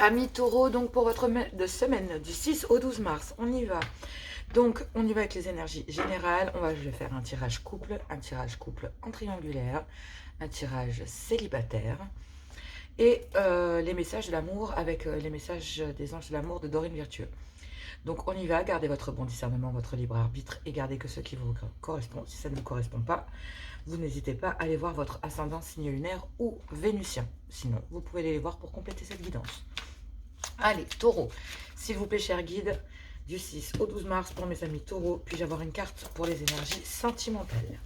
Amis taureau, donc pour votre de semaine du 6 au 12 mars, on y va. Donc on y va avec les énergies générales. Je vais faire un tirage couple en triangulaire, un tirage célibataire et les messages de l'amour avec les messages des anges de l'amour de Dorine Virtueux. Donc on y va, gardez votre bon discernement, votre libre arbitre et gardez que ce qui vous correspond. Si ça ne vous correspond pas, vous n'hésitez pas à aller voir votre ascendant signe lunaire ou vénusien. Sinon, vous pouvez aller les voir pour compléter cette guidance. Allez, taureau, s'il vous plaît, cher guide, du 6 au 12 mars pour mes amis taureaux, puis-je avoir une carte pour les énergies sentimentales?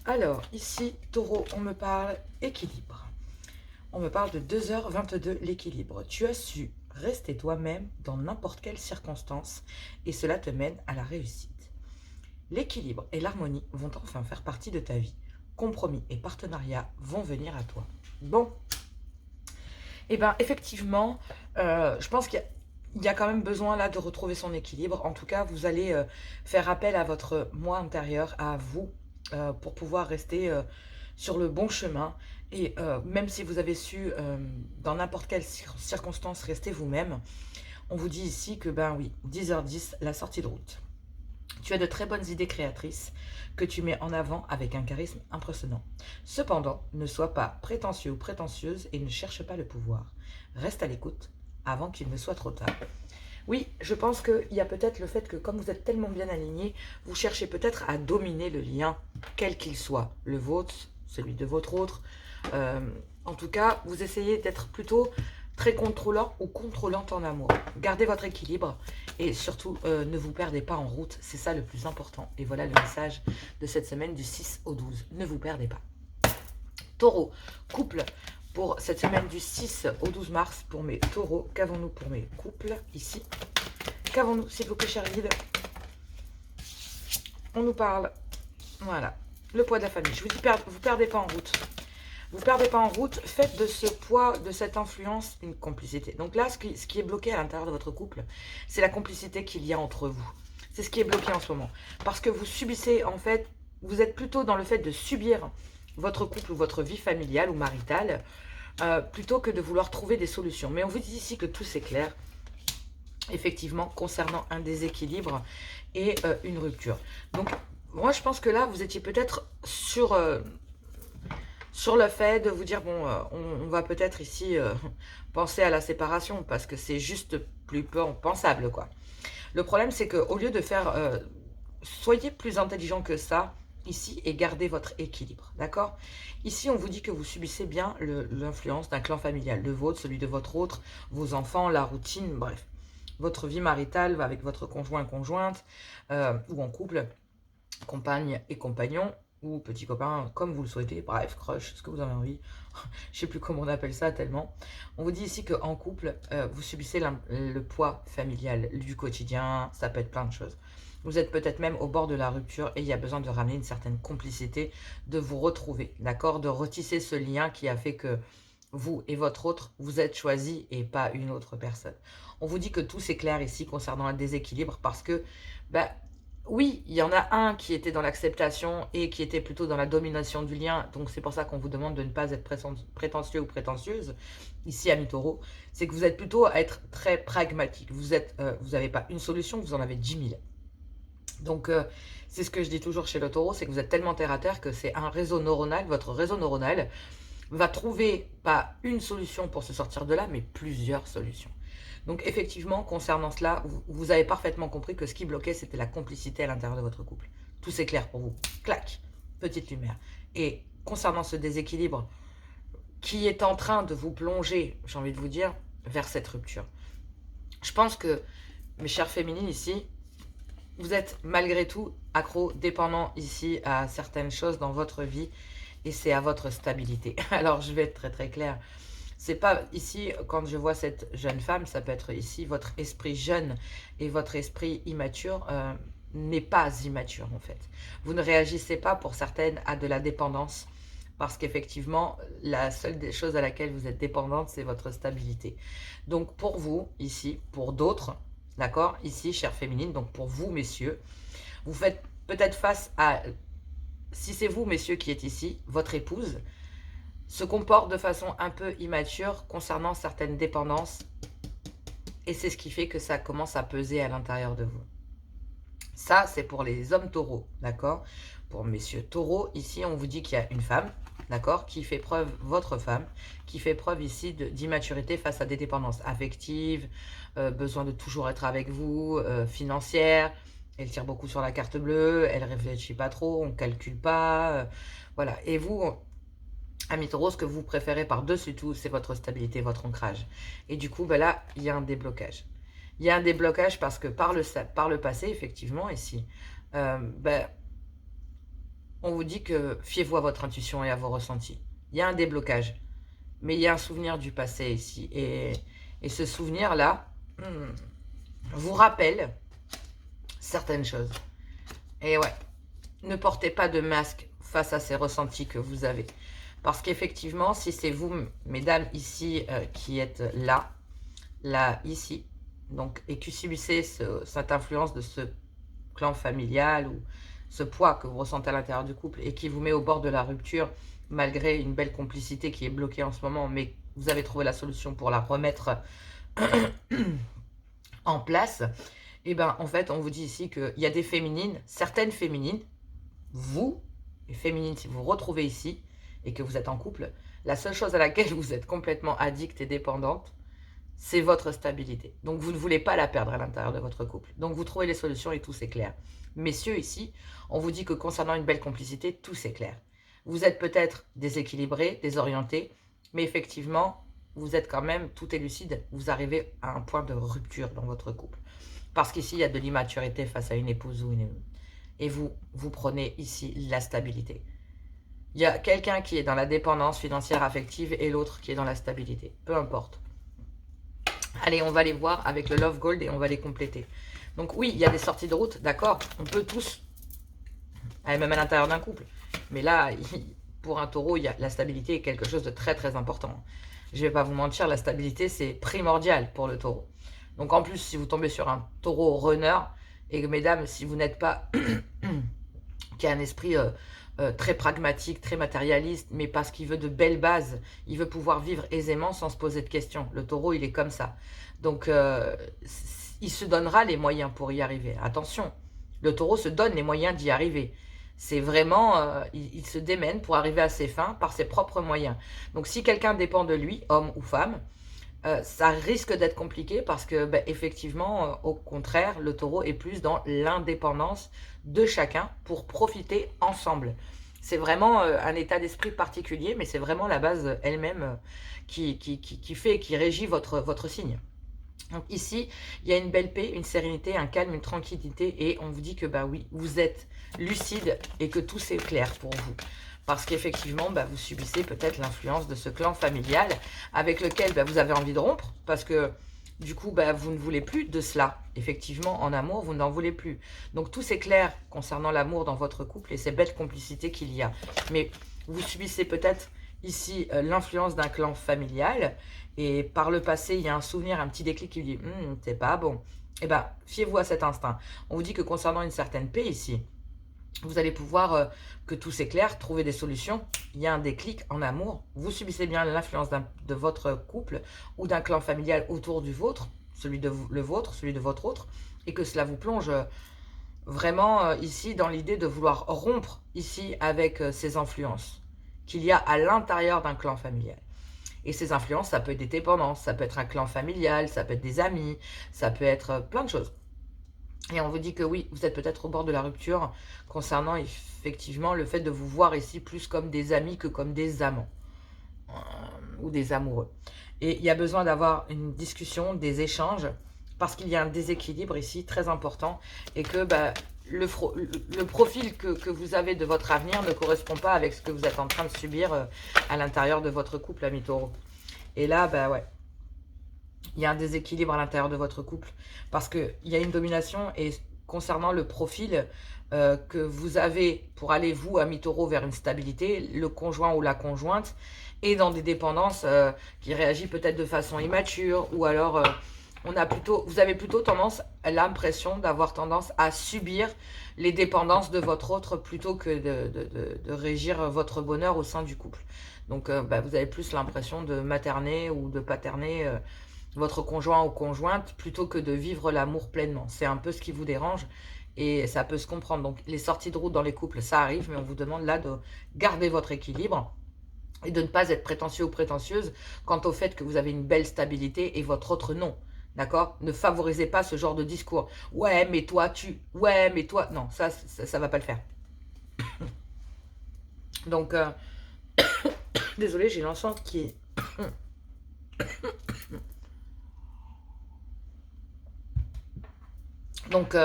Alors, ici, taureau, on me parle équilibre. On me parle de 2h22, l'équilibre. Tu as su rester toi-même dans n'importe quelle circonstance et cela te mène à la réussite. L'équilibre et l'harmonie vont enfin faire partie de ta vie. Compromis et partenariat vont venir à toi. Bon, eh bien, effectivement, je pense qu'il y a quand même besoin là de retrouver son équilibre. En tout cas, vous allez faire appel à votre moi intérieur, à vous, pour pouvoir rester sur le bon chemin. Et même si vous avez su, dans n'importe quelle circonstance, rester vous-même, on vous dit ici que, ben oui, 10h10, la sortie de route. Tu as de très bonnes idées créatrices que tu mets en avant avec un charisme impressionnant. Cependant, ne sois pas prétentieux ou prétentieuse et ne cherche pas le pouvoir. Reste à l'écoute avant qu'il ne soit trop tard. Oui, je pense qu'il y a peut-être le fait que comme vous êtes tellement bien aligné, vous cherchez peut-être à dominer le lien, quel qu'il soit, le vôtre, celui de votre autre. En tout cas, vous essayez d'être plutôt très contrôlant ou contrôlante en amour. Gardez votre équilibre et surtout ne vous perdez pas en route, c'est ça le plus important. Et voilà le message de cette semaine du 6 au 12, ne vous perdez pas. Taureau, couple, pour cette semaine du 6 au 12 mars, pour mes taureaux, qu'avons-nous pour mes couples ici? Qu'avons-nous, s'il vous plaît, cher guide? On nous parle, voilà, le poids de la famille. Je vous dis, vous perdez pas en route. Vous ne perdez pas en route, faites de ce poids, de cette influence, une complicité. Donc là, ce qui est bloqué à l'intérieur de votre couple, c'est la complicité qu'il y a entre vous. C'est ce qui est bloqué en ce moment. Parce que vous subissez, en fait, vous êtes plutôt dans le fait de subir votre couple ou votre vie familiale ou maritale, plutôt que de vouloir trouver des solutions. Mais on vous dit ici que tout s'éclaire, effectivement, concernant un déséquilibre et une rupture. Donc, moi, je pense que là, vous étiez peut-être sur le fait de vous dire, bon, on va peut-être ici penser à la séparation, parce que c'est juste plus peu pensable, quoi. Le problème, c'est qu'au lieu de faire... soyez plus intelligent que ça, ici, et gardez votre équilibre, d'accord? Ici, on vous dit que vous subissez bien l'influence d'un clan familial, le vôtre, celui de votre autre, vos enfants, la routine, bref. Votre vie maritale avec votre conjoint, conjointe, ou en couple, compagne et compagnon, ou petit copain, comme vous le souhaitez, bref, crush, ce que vous avez envie, je sais plus comment on appelle ça tellement. On vous dit ici qu'en couple, vous subissez le poids familial du quotidien, ça peut être plein de choses. Vous êtes peut-être même au bord de la rupture et il y a besoin de ramener une certaine complicité, de vous retrouver, d'accord? De retisser ce lien qui a fait que vous et votre autre, vous êtes choisis et pas une autre personne. On vous dit que tout s'éclaire ici concernant un déséquilibre parce que, bah, oui, il y en a un qui était dans l'acceptation et qui était plutôt dans la domination du lien. Donc, c'est pour ça qu'on vous demande de ne pas être prétentieux ou prétentieuse. Ici, à Taureau, c'est que vous êtes plutôt à être très pragmatique. Vous n'avez pas une solution, vous en avez 10 000. Donc, c'est ce que je dis toujours chez le taureau, c'est que vous êtes tellement terre à terre que c'est un réseau neuronal. Votre réseau neuronal va trouver pas une solution pour se sortir de là, mais plusieurs solutions. Donc effectivement, concernant cela, vous avez parfaitement compris que ce qui bloquait, c'était la complicité à l'intérieur de votre couple. Tout c'est clair pour vous. Clac, petite lumière. Et concernant ce déséquilibre qui est en train de vous plonger, j'ai envie de vous dire, vers cette rupture. Je pense que, mes chères féminines ici, vous êtes malgré tout accro, dépendant ici à certaines choses dans votre vie et c'est à votre stabilité. Alors je vais être très très claire. C'est pas ici, quand je vois cette jeune femme, ça peut être ici, votre esprit jeune et votre esprit immature n'est pas immature en fait. Vous ne réagissez pas pour certaines à de la dépendance parce qu'effectivement, la seule des choses à laquelle vous êtes dépendante, c'est votre stabilité. Donc pour vous, ici, pour d'autres, d'accord, ici, chère féminine, donc pour vous, messieurs, vous faites peut-être face à, si c'est vous, messieurs, qui êtes ici, votre épouse, se comporte de façon un peu immature concernant certaines dépendances Et c'est ce qui fait que ça commence à peser à l'intérieur de vous. Ça, c'est pour les hommes taureaux, d'accord? Pour messieurs taureaux, ici, on vous dit qu'il y a une femme, d'accord? Qui fait preuve, votre femme, qui fait preuve ici d'immaturité face à des dépendances affectives, besoin de toujours être avec vous, financière. Elle tire beaucoup sur la carte bleue, elle réfléchit pas trop, on calcule pas, voilà. Et vous, amis taureaux, ce que vous préférez par-dessus tout, c'est votre stabilité, votre ancrage. Et du coup, ben là, il y a un déblocage. Il y a un déblocage parce que par le passé, effectivement, ici, ben, on vous dit que fiez-vous à votre intuition et à vos ressentis. Il y a un déblocage, mais il y a un souvenir du passé ici. Et ce souvenir-là vous rappelle certaines choses. Et ouais, ne portez pas de masque face à ces ressentis que vous avez. Parce qu'effectivement, si c'est vous, mesdames, ici, qui êtes là, ici, donc, et que subissez cette influence de ce clan familial ou ce poids que vous ressentez à l'intérieur du couple et qui vous met au bord de la rupture, malgré une belle complicité qui est bloquée en ce moment, mais vous avez trouvé la solution pour la remettre en place, et bien, en fait, on vous dit ici qu'il y a des féminines, certaines féminines, vous, les féminines, si vous vous retrouvez ici et que vous êtes en couple, la seule chose à laquelle vous êtes complètement addict et dépendante, c'est votre stabilité. Donc, vous ne voulez pas la perdre à l'intérieur de votre couple. Donc, vous trouvez les solutions et tout, c'est clair. Messieurs, ici, on vous dit que concernant une belle complicité, tout, c'est clair. Vous êtes peut-être déséquilibré, désorienté, mais effectivement, vous êtes quand même, tout est lucide, vous arrivez à un point de rupture dans votre couple. Parce qu'ici, il y a de l'immaturité face à une épouse ou une... Et vous prenez ici la stabilité. Il y a quelqu'un qui est dans la dépendance financière affective et l'autre qui est dans la stabilité. Peu importe. Allez, on va les voir avec le Love Gold et on va les compléter. Donc oui, il y a des sorties de route, d'accord. On peut tous, même à l'intérieur d'un couple. Mais là, pour un taureau, la stabilité est quelque chose de très très important. Je ne vais pas vous mentir, la stabilité, c'est primordial pour le taureau. Donc en plus, si vous tombez sur un taureau runner, et que mesdames, si vous n'êtes pas qui a un esprit très pragmatique, très matérialiste, mais parce qu'il veut de belles bases, il veut pouvoir vivre aisément sans se poser de questions. Le taureau, il est comme ça. Donc, il se donnera les moyens pour y arriver. Attention, le taureau se donne les moyens d'y arriver. C'est vraiment, il se démène pour arriver à ses fins par ses propres moyens. Donc, si quelqu'un dépend de lui, homme ou femme, ça risque d'être compliqué parce que, effectivement, au contraire, le taureau est plus dans l'indépendance de chacun pour profiter ensemble. C'est vraiment un état d'esprit particulier, mais c'est vraiment la base elle-même qui fait, qui régit votre signe. Donc ici, il y a une belle paix, une sérénité, un calme, une tranquillité, et on vous dit que oui, vous êtes lucide et que tout c'est clair pour vous. Parce qu'effectivement, vous subissez peut-être l'influence de ce clan familial avec lequel vous avez envie de rompre, parce que du coup, vous ne voulez plus de cela. Effectivement, en amour, vous n'en voulez plus. Donc tout c'est clair concernant l'amour dans votre couple et ces belles complicités qu'il y a. Mais vous subissez peut-être ici l'influence d'un clan familial, et par le passé, il y a un souvenir, un petit déclic qui dit « c'est pas bon ». Eh bien, fiez-vous à cet instinct. On vous dit que concernant une certaine paix ici, vous allez pouvoir, que tout s'éclaire, trouver des solutions. Il y a un déclic en amour. Vous subissez bien l'influence de votre couple ou d'un clan familial autour du vôtre, celui de le vôtre, celui de votre autre, et que cela vous plonge vraiment ici dans l'idée de vouloir rompre ici avec ces influences qu'il y a à l'intérieur d'un clan familial. Et ces influences, ça peut être des dépendances, ça peut être un clan familial, ça peut être des amis, ça peut être plein de choses. Et on vous dit que oui, vous êtes peut-être au bord de la rupture concernant effectivement le fait de vous voir ici plus comme des amis que comme des amants ou des amoureux. Et il y a besoin d'avoir une discussion, des échanges, parce qu'il y a un déséquilibre ici très important et que le profil que vous avez de votre avenir ne correspond pas avec ce que vous êtes en train de subir à l'intérieur de votre couple, ami taureau. Et là, ouais, il y a un déséquilibre à l'intérieur de votre couple parce qu'il y a une domination et concernant le profil que vous avez pour aller, vous, ami taureau, vers une stabilité, le conjoint ou la conjointe est dans des dépendances qui réagit peut-être de façon immature ou alors vous avez plutôt tendance, l'impression d'avoir tendance à subir les dépendances de votre autre plutôt que de régir votre bonheur au sein du couple. Donc, vous avez plus l'impression de materner ou de paterner votre conjoint ou conjointe plutôt que de vivre l'amour pleinement. C'est un peu ce qui vous dérange et ça peut se comprendre. Donc les sorties de route dans les couples, ça arrive, mais on vous demande là de garder votre équilibre et de ne pas être prétentieux ou prétentieuse quant au fait que vous avez une belle stabilité et votre autre non. D'accord? Ne favorisez pas ce genre de discours. Ouais, mais toi, tu... Ouais, mais toi... Non, ça va pas le faire. Donc, désolé, j'ai l'encens qui est... Donc,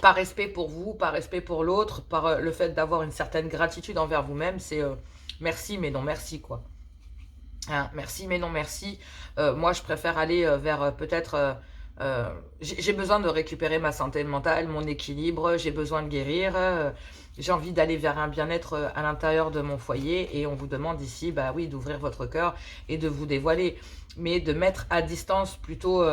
par respect pour vous, par respect pour l'autre, par le fait d'avoir une certaine gratitude envers vous-même, c'est merci, mais non merci, quoi. Hein, merci, mais non merci. Moi, je préfère aller vers peut-être... j'ai besoin de récupérer ma santé mentale, mon équilibre, j'ai besoin de guérir, j'ai envie d'aller vers un bien-être à l'intérieur de mon foyer et on vous demande ici, bah oui, d'ouvrir votre cœur et de vous dévoiler, mais de mettre à distance plutôt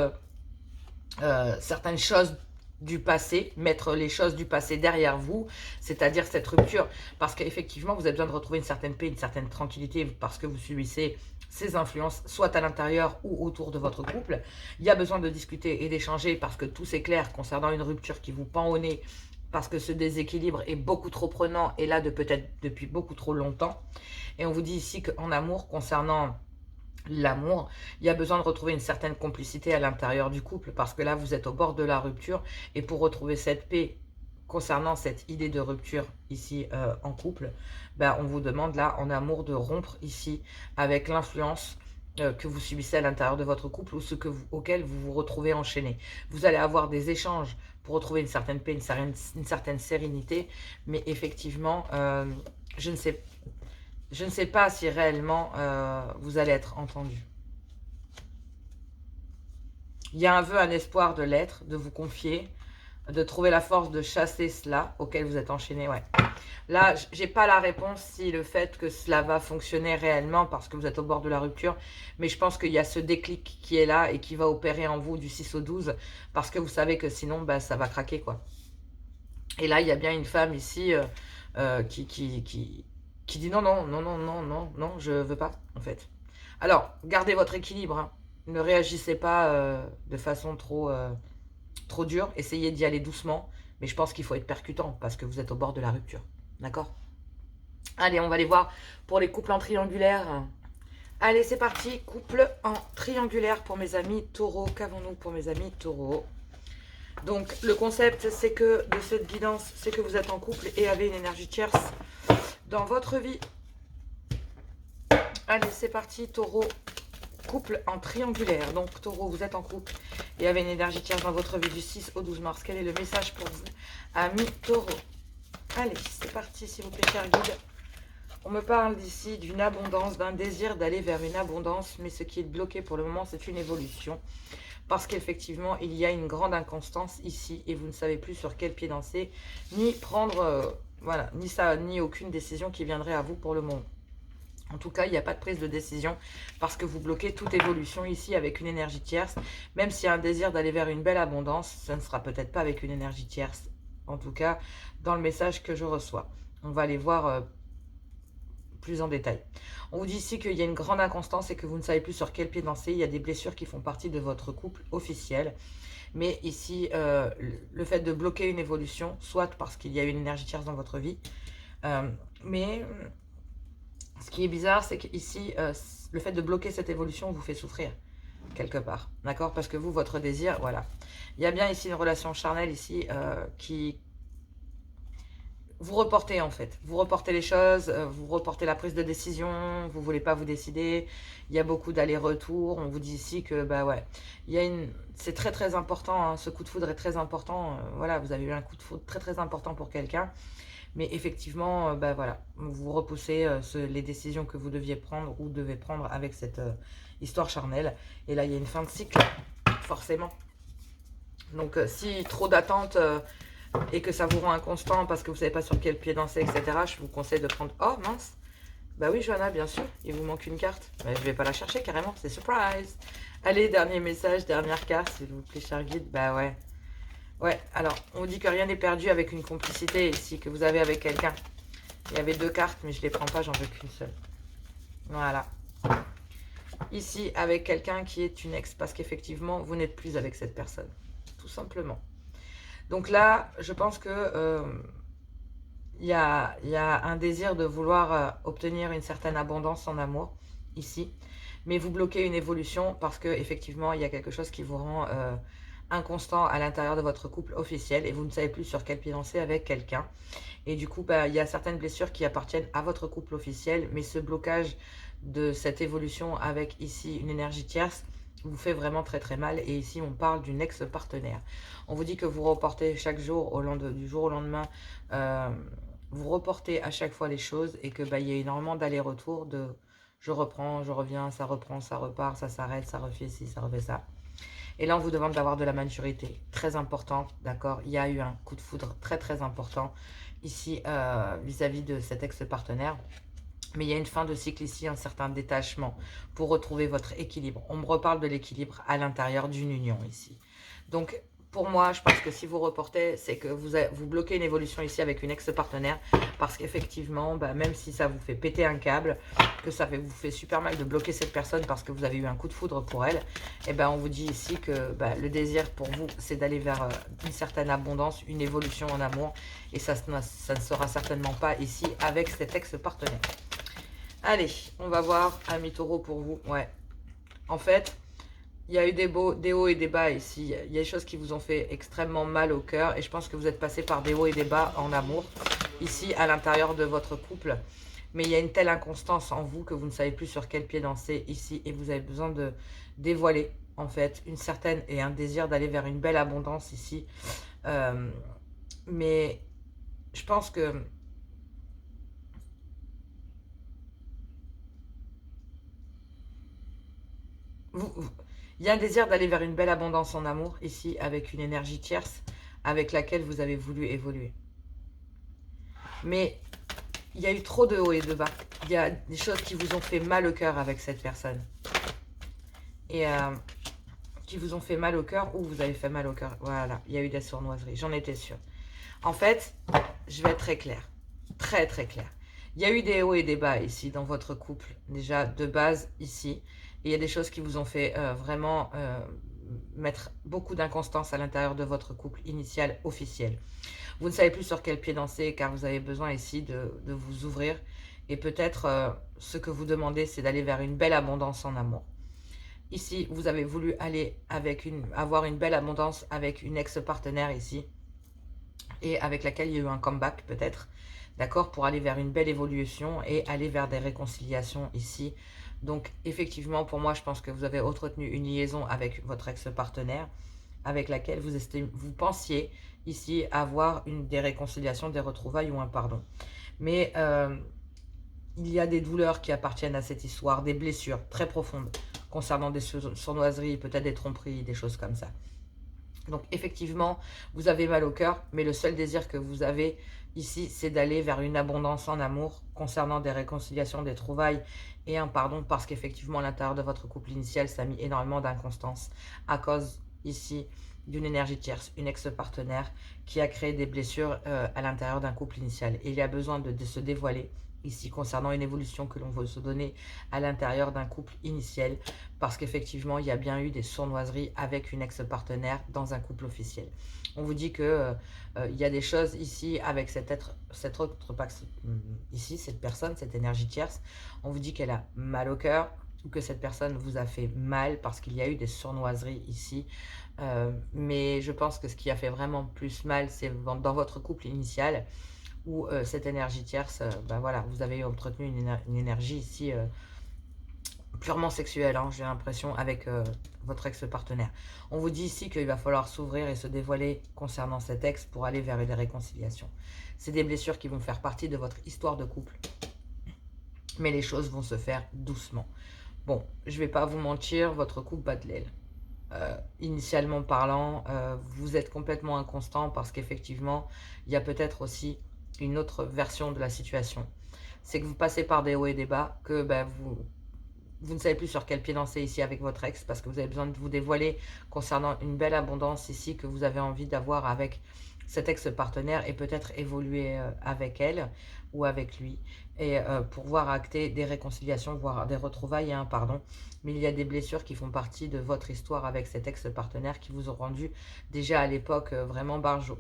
certaines choses du passé, mettre les choses du passé derrière vous, c'est-à-dire cette rupture, parce qu'effectivement, vous avez besoin de retrouver une certaine paix, une certaine tranquillité, parce que vous subissez ces influences, soit à l'intérieur ou autour de votre couple. Il y a besoin de discuter et d'échanger, parce que tout c'est clair concernant une rupture qui vous pend au nez, parce que ce déséquilibre est beaucoup trop prenant, et là, de peut-être depuis beaucoup trop longtemps. Et on vous dit ici qu'en amour, concernant l'amour, il y a besoin de retrouver une certaine complicité à l'intérieur du couple parce que là, vous êtes au bord de la rupture et pour retrouver cette paix concernant cette idée de rupture ici en couple, ben, on vous demande là en amour de rompre ici avec l'influence que vous subissez à l'intérieur de votre couple ou ce que auquel vous vous retrouvez enchaîné. Vous allez avoir des échanges pour retrouver une certaine paix, une certaine sérénité, mais effectivement, je ne sais pas si réellement vous allez être entendu. Il y a un vœu, un espoir de l'être, de vous confier, de trouver la force de chasser cela auquel vous êtes enchaîné. Ouais. Là, j'ai pas la réponse si le fait que cela va fonctionner réellement parce que vous êtes au bord de la rupture, mais je pense qu'il y a ce déclic qui est là et qui va opérer en vous du 6 au 12 parce que vous savez que sinon, bah, ça va craquer, quoi. Et là, il y a bien une femme ici qui dit non, non, non, non, non, non, non, je veux pas, en fait. Alors, gardez votre équilibre, hein. Ne réagissez pas de façon trop dure, essayez d'y aller doucement, mais je pense qu'il faut être percutant, parce que vous êtes au bord de la rupture, d'accord? Allez, on va aller voir pour les couples en triangulaire. Allez, c'est parti, couple en triangulaire pour mes amis taureaux. Qu'avons-nous pour mes amis taureaux? Donc, le concept, c'est que de cette guidance, c'est que vous êtes en couple et avez une énergie tierce dans votre vie. Allez, c'est parti, taureau, couple en triangulaire. Donc, taureau, vous êtes en couple et avez une énergie tierce dans votre vie du 6 au 12 mars. Quel est le message pour vous, amis taureau? Allez, c'est parti, s'il vous plaît, cher guide. On me parle d'ici d'une abondance, d'un désir d'aller vers une abondance, mais ce qui est bloqué pour le moment, c'est une évolution. Parce qu'effectivement, il y a une grande inconstance ici et vous ne savez plus sur quel pied danser, ni prendre, voilà, ni aucune décision qui viendrait à vous pour le moment. En tout cas, il n'y a pas de prise de décision parce que vous bloquez toute évolution ici avec une énergie tierce. Même s'il y a un désir d'aller vers une belle abondance, ça ne sera peut-être pas avec une énergie tierce. En tout cas, dans le message que je reçois. On va aller voir plus en détail. On vous dit ici qu'il y a une grande inconstance et que vous ne savez plus sur quel pied danser. Il y a des blessures qui font partie de votre couple officiel. Mais ici, le fait de bloquer une évolution, soit parce qu'il y a une énergie tierce dans votre vie, mais ce qui est bizarre, c'est qu'ici, le fait de bloquer cette évolution vous fait souffrir, quelque part. D'accord? Parce que vous, votre désir, voilà. Il y a bien ici une relation charnelle, ici, qui... Vous reportez, en fait. Vous reportez les choses, vous reportez la prise de décision, vous ne voulez pas vous décider. Il y a beaucoup d'allers-retours. On vous dit ici que, bah ouais, il y a une... C'est très, très important, hein, ce coup de foudre est très important. Voilà, vous avez eu un coup de foudre très, très important pour quelqu'un. Mais effectivement, bah voilà, vous repoussez les décisions que vous deviez prendre ou devez prendre avec cette histoire charnelle. Et là, il y a une fin de cycle, forcément. Donc, si trop d'attentes et que ça vous rend inconstant parce que vous ne savez pas sur quel pied danser, etc., je vous conseille de prendre... Oh, mince. Bah oui, Johanna, bien sûr, il vous manque une carte. Mais je ne vais pas la chercher, carrément, c'est surprise. Allez, dernier message, dernière carte, s'il vous plaît, cher guide. Bah ouais. Ouais, alors, on vous dit que rien n'est perdu avec une complicité ici que vous avez avec quelqu'un. Il y avait deux cartes, mais je ne les prends pas, j'en veux qu'une seule. Voilà. ici avec quelqu'un qui est une ex, parce qu'effectivement, vous n'êtes plus avec cette personne, tout simplement. Donc là, je pense que il y a un désir de vouloir obtenir une certaine abondance en amour, ici. Mais vous bloquez une évolution parce que effectivement il y a quelque chose qui vous rend inconstant à l'intérieur de votre couple officiel et vous ne savez plus sur quel pied danser avec quelqu'un. Et du coup, bah, il y a certaines blessures qui appartiennent à votre couple officiel, mais ce blocage de cette évolution avec ici une énergie tierce vous fait vraiment très très mal. Et ici, on parle d'une ex-partenaire. On vous dit que vous reportez chaque jour, du jour au lendemain, euh, vous reportez à chaque fois les choses et que bah, il y a énormément d'allers-retours de je reprends, je reviens, ça reprend, ça repart, ça s'arrête, ça refait ci, ça refait ça. Et là, on vous demande d'avoir de la maturité très importante, d'accord? Il y a eu un coup de foudre très très important ici vis-à-vis de cet ex-partenaire. Mais il y a une fin de cycle ici, un certain détachement pour retrouver votre équilibre. On me reparle de l'équilibre à l'intérieur d'une union ici. Donc, pour moi, je pense que si vous reportez, c'est que vous bloquez une évolution ici avec une ex-partenaire. Parce qu'effectivement, bah, même si ça vous fait péter un câble, que vous fait super mal de bloquer cette personne parce que vous avez eu un coup de foudre pour elle, et ben on vous dit ici que bah, le désir pour vous, c'est d'aller vers une certaine abondance, une évolution en amour. Et ça ne sera certainement pas ici avec cet ex-partenaire. Allez, on va voir Ami Taureau pour vous. Ouais, en fait, il y a eu des hauts et des bas ici. Il y a des choses qui vous ont fait extrêmement mal au cœur. Et je pense que vous êtes passé par des hauts et des bas en amour, ici, à l'intérieur de votre couple. Mais il y a une telle inconstance en vous que vous ne savez plus sur quel pied danser ici. Et vous avez besoin de dévoiler, en fait, une certaine et un désir d'aller vers une belle abondance ici. Mais je pense que il y a un désir d'aller vers une belle abondance en amour, ici, avec une énergie tierce, avec laquelle vous avez voulu évoluer. Mais il y a eu trop de hauts et de bas. Il y a des choses qui vous ont fait mal au cœur avec cette personne. Et qui vous ont fait mal au cœur ou vous avez fait mal au cœur. Voilà, il y a eu des sournoiseries, j'en étais sûre. En fait, je vais être très claire. Très, très claire. Il y a eu des hauts et des bas ici dans votre couple. Déjà, de base, ici. Et il y a des choses qui vous ont fait vraiment mettre beaucoup d'inconstance à l'intérieur de votre couple initial officiel. Vous ne savez plus sur quel pied danser car vous avez besoin ici de vous ouvrir. Et peut-être ce que vous demandez, c'est d'aller vers une belle abondance en amour. Ici, vous avez voulu aller avoir une belle abondance avec une ex-partenaire ici. Et avec laquelle il y a eu un comeback peut-être. D'accord, pour aller vers une belle évolution et aller vers des réconciliations ici. Donc effectivement, pour moi, je pense que vous avez entretenu une liaison avec votre ex-partenaire avec laquelle vous pensiez ici avoir des réconciliations, des retrouvailles ou un pardon. Mais il y a des douleurs qui appartiennent à cette histoire, des blessures très profondes concernant des sournoiseries, peut-être des tromperies, des choses comme ça. Donc effectivement, vous avez mal au cœur, mais le seul désir que vous avez ici, c'est d'aller vers une abondance en amour concernant des réconciliations, des trouvailles et un pardon, parce qu'effectivement, à l'intérieur de votre couple initial, ça a mis énormément d'inconstance à cause ici d'une énergie tierce, une ex-partenaire qui a créé des blessures à l'intérieur d'un couple initial. Et il y a besoin de se dévoiler ici concernant une évolution que l'on veut se donner à l'intérieur d'un couple initial, parce qu'effectivement, il y a bien eu des sournoiseries avec une ex-partenaire dans un couple officiel. On vous dit que il y a des choses ici avec cette ici, cette personne, cette énergie tierce. On vous dit qu'elle a mal au cœur, ou que cette personne vous a fait mal parce qu'il y a eu des sournoiseries ici. Mais je pense que ce qui a fait vraiment plus mal, c'est dans votre couple initial, où cette énergie tierce, ben voilà, vous avez entretenu une énergie ici purement sexuelle, hein, j'ai l'impression, avec votre ex-partenaire. On vous dit ici qu'il va falloir s'ouvrir et se dévoiler concernant cet ex pour aller vers des réconciliations. C'est des blessures qui vont faire partie de votre histoire de couple, mais les choses vont se faire doucement. Bon, je vais pas vous mentir, votre couple bat de l'aile. Initialement parlant, vous êtes complètement inconstant parce qu'effectivement, il y a peut-être aussi une autre version de la situation. C'est que vous passez par des hauts et des bas, que ben, vous ne savez plus sur quel pied danser ici avec votre ex parce que vous avez besoin de vous dévoiler concernant une belle abondance ici que vous avez envie d'avoir avec cet ex-partenaire et peut-être évoluer avec elle ou avec lui et pouvoir acter des réconciliations, voire des retrouvailles, hein, pardon. Mais il y a des blessures qui font partie de votre histoire avec cet ex-partenaire qui vous ont rendu déjà à l'époque vraiment barjot.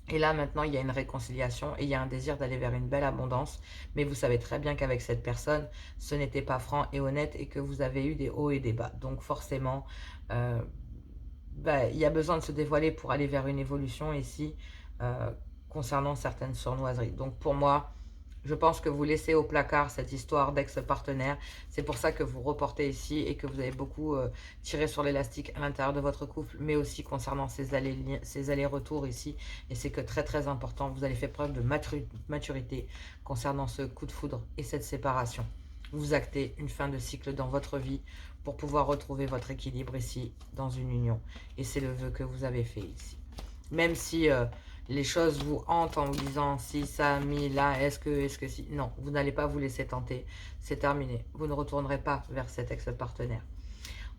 Et là, maintenant, il y a une réconciliation et il y a un désir d'aller vers une belle abondance. Mais vous savez très bien qu'avec cette personne, ce n'était pas franc et honnête et que vous avez eu des hauts et des bas. Donc forcément, euh, il y a besoin de se dévoiler pour aller vers une évolution ici concernant certaines sournoiseries. Donc pour moi, je pense que vous laissez au placard cette histoire d'ex-partenaire. C'est pour ça que vous reportez ici et que vous avez beaucoup tiré sur l'élastique à l'intérieur de votre couple, mais aussi concernant ces allers-retours ici. Et c'est que très très important, vous avez fait preuve de maturité concernant ce coup de foudre et cette séparation. Vous actez une fin de cycle dans votre vie pour pouvoir retrouver votre équilibre ici dans une union. Et c'est le vœu que vous avez fait ici. Même si les choses vous hantent en vous disant si, ça, mi, là, est-ce que si. Non, vous n'allez pas vous laisser tenter. C'est terminé. Vous ne retournerez pas vers cet ex-partenaire.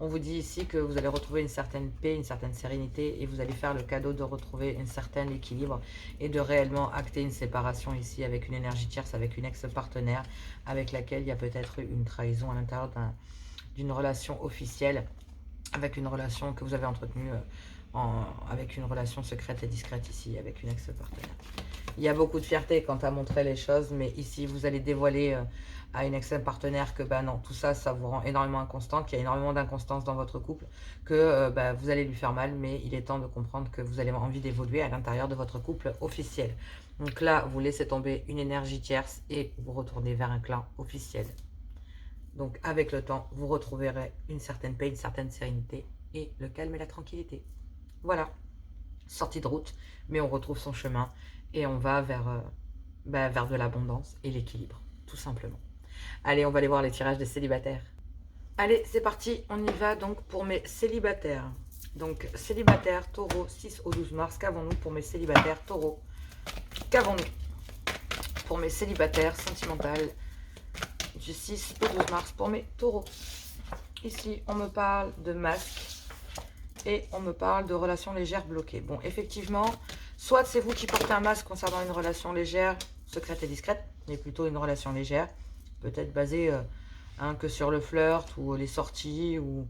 On vous dit ici que vous allez retrouver une certaine paix, une certaine sérénité et vous allez faire le cadeau de retrouver un certain équilibre et de réellement acter une séparation ici avec une énergie tierce, avec une ex-partenaire avec laquelle il y a peut-être une trahison à l'intérieur d'une relation officielle, avec une relation que vous avez entretenue avec une relation secrète et discrète ici, avec une ex-partenaire. Il y a beaucoup de fierté quant à montrer les choses, mais ici, vous allez dévoiler à une ex-partenaire que, non, tout ça, ça vous rend énormément inconstant, qu'il y a énormément d'inconstance dans votre couple, que vous allez lui faire mal, mais il est temps de comprendre que vous avez envie d'évoluer à l'intérieur de votre couple officiel. Donc là, vous laissez tomber une énergie tierce et vous retournez vers un clan officiel. Donc avec le temps, vous retrouverez une certaine paix, une certaine sérénité et le calme et la tranquillité. Voilà, sortie de route, mais on retrouve son chemin et on va vers de l'abondance et l'équilibre, tout simplement. Allez, on va aller voir les tirages des célibataires. Allez, c'est parti, on y va donc pour mes célibataires. Donc, célibataire, taureau, 6 au 12 mars, qu'avons-nous pour mes célibataires, taureau? Qu'avons-nous pour mes célibataires sentimentales du 6 au 12 mars pour mes taureaux? Ici, on me parle de masque et on me parle de relations légères bloquées. Bon, effectivement, soit c'est vous qui portez un masque concernant une relation légère, secrète et discrète, mais plutôt une relation légère, peut-être basée que sur le flirt ou les sorties ou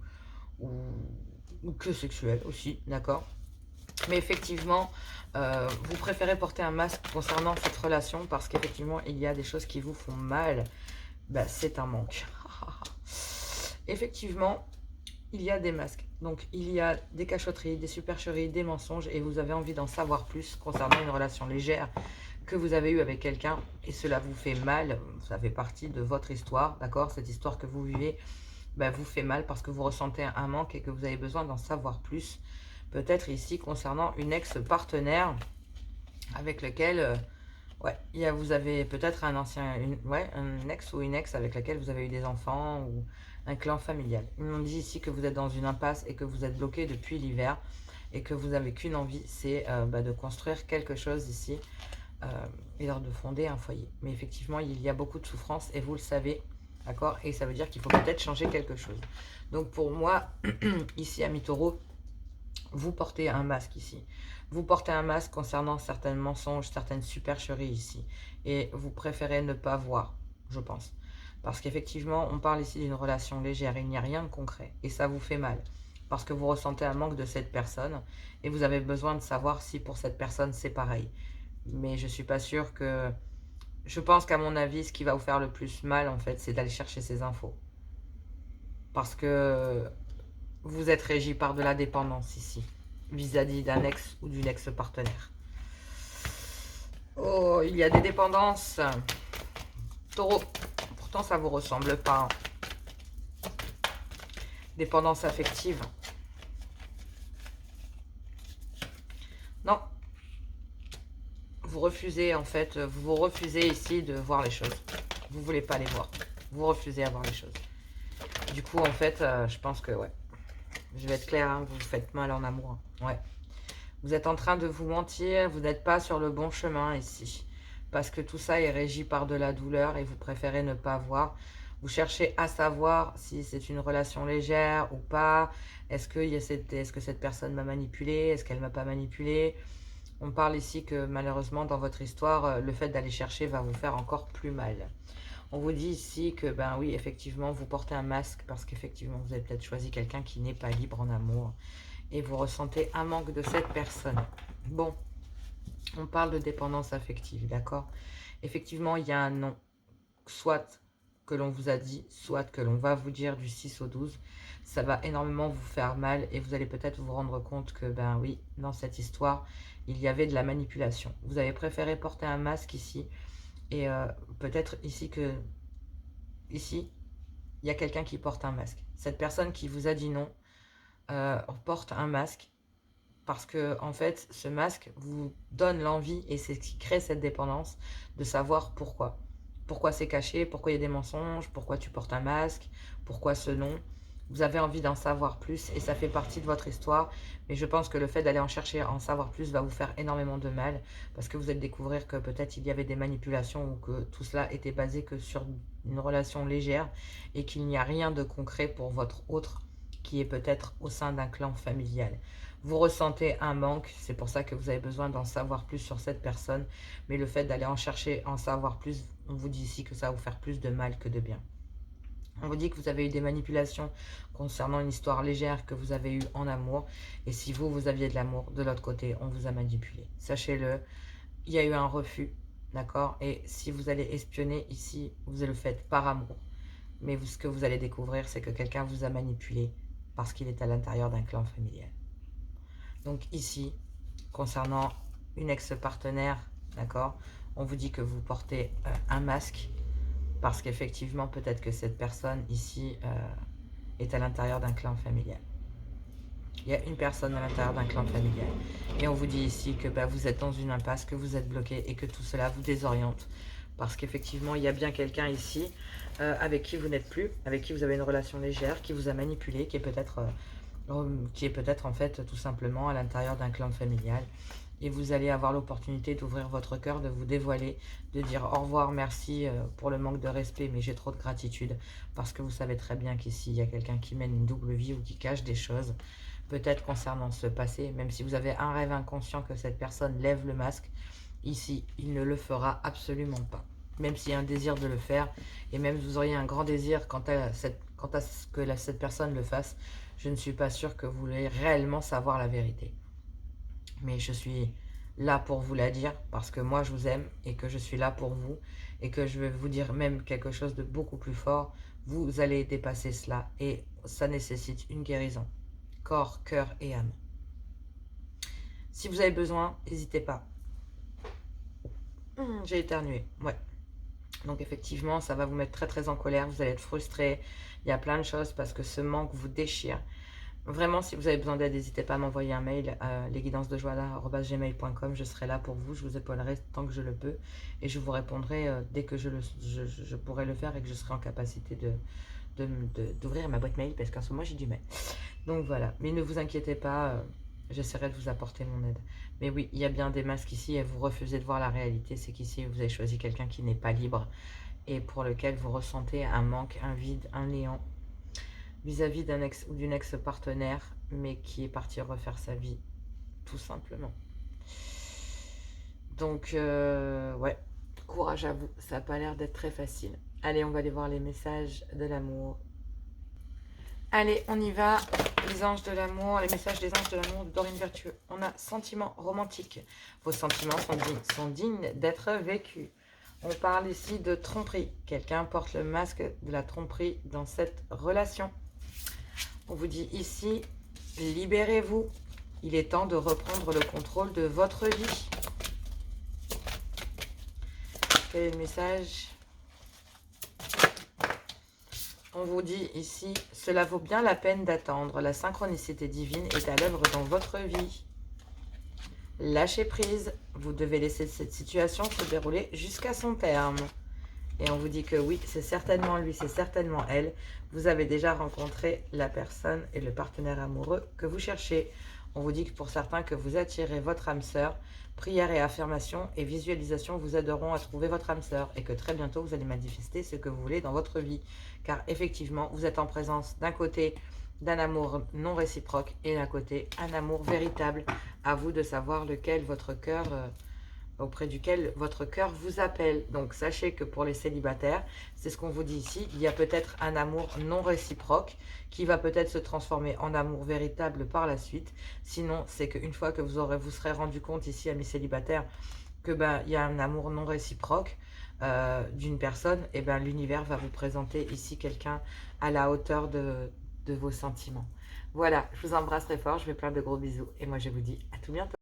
que sexuelle aussi, d'accord? Mais effectivement, vous préférez porter un masque concernant cette relation parce qu'effectivement, il y a des choses qui vous font mal. C'est un manque. Effectivement, il y a des masques. Donc, il y a des cachotteries, des supercheries, des mensonges et vous avez envie d'en savoir plus concernant une relation légère que vous avez eue avec quelqu'un et cela vous fait mal. Ça fait partie de votre histoire, d'accord? Cette histoire que vous vivez vous fait mal parce que vous ressentez un manque et que vous avez besoin d'en savoir plus. Peut-être ici concernant une ex-partenaire avec lequel... vous avez peut-être un ex ou une ex avec laquelle vous avez eu des enfants ou un clan familial. Ils m'ont dit ici que vous êtes dans une impasse et que vous êtes bloqué depuis l'hiver et que vous n'avez qu'une envie, c'est de construire quelque chose ici et de fonder un foyer. Mais effectivement, il y a beaucoup de souffrance et vous le savez, d'accord? Et ça veut dire qu'il faut peut-être changer quelque chose. Donc pour moi, ici à mi-taureau, vous portez un masque ici. Vous portez un masque concernant certains mensonges, certaines supercheries ici. Et vous préférez ne pas voir, je pense. Parce qu'effectivement, on parle ici d'une relation légère. Il n'y a rien de concret. Et ça vous fait mal. Parce que vous ressentez un manque de cette personne. Et vous avez besoin de savoir si pour cette personne, c'est pareil. Mais je ne suis pas sûre que... Je pense qu'à mon avis, ce qui va vous faire le plus mal, en fait, c'est d'aller chercher ces infos. Parce que vous êtes régi par de la dépendance ici, vis-à-vis d'un ex ou d'une ex-partenaire. Oh, il y a des dépendances. Taureau, pourtant ça ne vous ressemble pas. Dépendance affective. Non. Vous refusez en fait, vous refusez ici de voir les choses. Vous ne voulez pas les voir. Vous refusez à voir les choses. Du coup, en fait, je pense que, je vais être claire, hein, vous vous faites mal en amour. Ouais. Vous êtes en train de vous mentir, vous n'êtes pas sur le bon chemin ici. Parce que tout ça est régi par de la douleur et vous préférez ne pas voir. Vous cherchez à savoir si c'est une relation légère ou pas. Est-ce que cette personne m'a manipulé? Est-ce qu'elle ne m'a pas manipulé? On parle ici que malheureusement dans votre histoire, le fait d'aller chercher va vous faire encore plus mal. On vous dit ici que, ben oui, effectivement, vous portez un masque parce qu'effectivement, vous avez peut-être choisi quelqu'un qui n'est pas libre en amour et vous ressentez un manque de cette personne. Bon, on parle de dépendance affective, d'accord? Effectivement, il y a un non, soit que l'on vous a dit, soit que l'on va vous dire du 6 au 12. Ça va énormément vous faire mal et vous allez peut-être vous rendre compte que, ben oui, dans cette histoire, il y avait de la manipulation. Vous avez préféré porter un masque ici et peut-être ici que, ici, il y a quelqu'un qui porte un masque. Cette personne qui vous a dit non porte un masque parce que, en fait, ce masque vous donne l'envie, et c'est ce qui crée cette dépendance, de savoir pourquoi. Pourquoi c'est caché, pourquoi il y a des mensonges, pourquoi tu portes un masque, pourquoi ce nom. Vous avez envie d'en savoir plus et ça fait partie de votre histoire. Mais je pense que le fait d'aller en chercher, en savoir plus, va vous faire énormément de mal. Parce que vous allez découvrir que peut-être il y avait des manipulations ou que tout cela était basé que sur une relation légère et qu'il n'y a rien de concret pour votre autre qui est peut-être au sein d'un clan familial. Vous ressentez un manque, c'est pour ça que vous avez besoin d'en savoir plus sur cette personne. Mais le fait d'aller en chercher, en savoir plus, on vous dit ici que ça va vous faire plus de mal que de bien. On vous dit que vous avez eu des manipulations concernant une histoire légère que vous avez eue en amour. Et si vous, vous aviez de l'amour, de l'autre côté, on vous a manipulé. Sachez-le, il y a eu un refus, d'accord? Et si vous allez espionner ici, vous le faites par amour. Mais ce que vous allez découvrir, c'est que quelqu'un vous a manipulé parce qu'il est à l'intérieur d'un clan familial. Donc ici, concernant une ex-partenaire, d'accord, on vous dit que vous portez un masque parce qu'effectivement, peut-être que cette personne ici est à l'intérieur d'un clan familial. Il y a une personne à l'intérieur d'un clan familial. Et on vous dit ici que vous êtes dans une impasse, que vous êtes bloqué et que tout cela vous désoriente. Parce qu'effectivement, il y a bien quelqu'un ici avec qui vous n'êtes plus, avec qui vous avez une relation légère, qui vous a manipulé, qui est peut-être en fait tout simplement à l'intérieur d'un clan familial. Et vous allez avoir l'opportunité d'ouvrir votre cœur, de vous dévoiler, de dire au revoir, merci pour le manque de respect, mais j'ai trop de gratitude. Parce que vous savez très bien qu'ici, il y a quelqu'un qui mène une double vie ou qui cache des choses. Peut-être concernant ce passé, même si vous avez un rêve inconscient que cette personne lève le masque, ici, il ne le fera absolument pas. Même s'il y a un désir de le faire, et même vous auriez un grand désir quant à ce que cette personne le fasse, je ne suis pas sûre que vous voulez réellement savoir la vérité. Mais je suis là pour vous la dire, parce que moi je vous aime, et que je suis là pour vous, et que je vais vous dire même quelque chose de beaucoup plus fort. Vous allez dépasser cela, et ça nécessite une guérison. Corps, cœur et âme. Si vous avez besoin, n'hésitez pas. J'ai éternué, ouais. Donc effectivement, ça va vous mettre très très en colère, vous allez être frustré. Il y a plein de choses parce que ce manque vous déchire. Vraiment, si vous avez besoin d'aide, n'hésitez pas à m'envoyer un mail à lesguidancesdejoie@gmail.com. Je serai là pour vous, je vous épaulerai tant que je le peux. Et je vous répondrai dès que je pourrai le faire et que je serai en capacité d'ouvrir ma boîte mail parce qu'en ce moment j'ai du mal. Donc voilà, mais ne vous inquiétez pas, j'essaierai de vous apporter mon aide. Mais oui, il y a bien des masques ici et vous refusez de voir la réalité. C'est qu'ici, vous avez choisi quelqu'un qui n'est pas libre et pour lequel vous ressentez un manque, un vide, un néant vis-à-vis d'un ex ou d'une ex-partenaire, mais qui est parti refaire sa vie, tout simplement. Donc, ouais, courage à vous. Ça n'a pas l'air d'être très facile. Allez, on va aller voir les messages de l'amour. Allez, on y va. Les anges de l'amour, les messages des anges de l'amour de Dorine Vertueux. On a sentiments romantiques. Vos sentiments sont dignes d'être vécus. On parle ici de tromperie. Quelqu'un porte le masque de la tromperie dans cette relation. On vous dit ici, libérez-vous. Il est temps de reprendre le contrôle de votre vie. Quel est le message ? On vous dit ici, cela vaut bien la peine d'attendre. La synchronicité divine est à l'œuvre dans votre vie. Lâchez prise. Vous devez laisser cette situation se dérouler jusqu'à son terme. Et on vous dit que oui, c'est certainement lui, c'est certainement elle. Vous avez déjà rencontré la personne et le partenaire amoureux que vous cherchez. On vous dit que pour certains que vous attirez votre âme sœur. Prière et affirmation et visualisation vous aideront à trouver votre âme sœur. Et que très bientôt, vous allez manifester ce que vous voulez dans votre vie. Car effectivement, vous êtes en présence d'un côté d'un amour non réciproque et d'un côté, un amour véritable. À vous de savoir lequel votre cœur, auprès duquel votre cœur vous appelle. Donc, sachez que pour les célibataires, c'est ce qu'on vous dit ici, il y a peut-être un amour non réciproque qui va peut-être se transformer en amour véritable par la suite. Sinon, c'est qu'une fois que vous serez rendu compte ici, amis célibataires, que il y a un amour non réciproque d'une personne, et l'univers va vous présenter ici quelqu'un à la hauteur de vos sentiments. Voilà, je vous embrasse très fort, je vous fais plein de gros bisous et moi je vous dis à tout bientôt.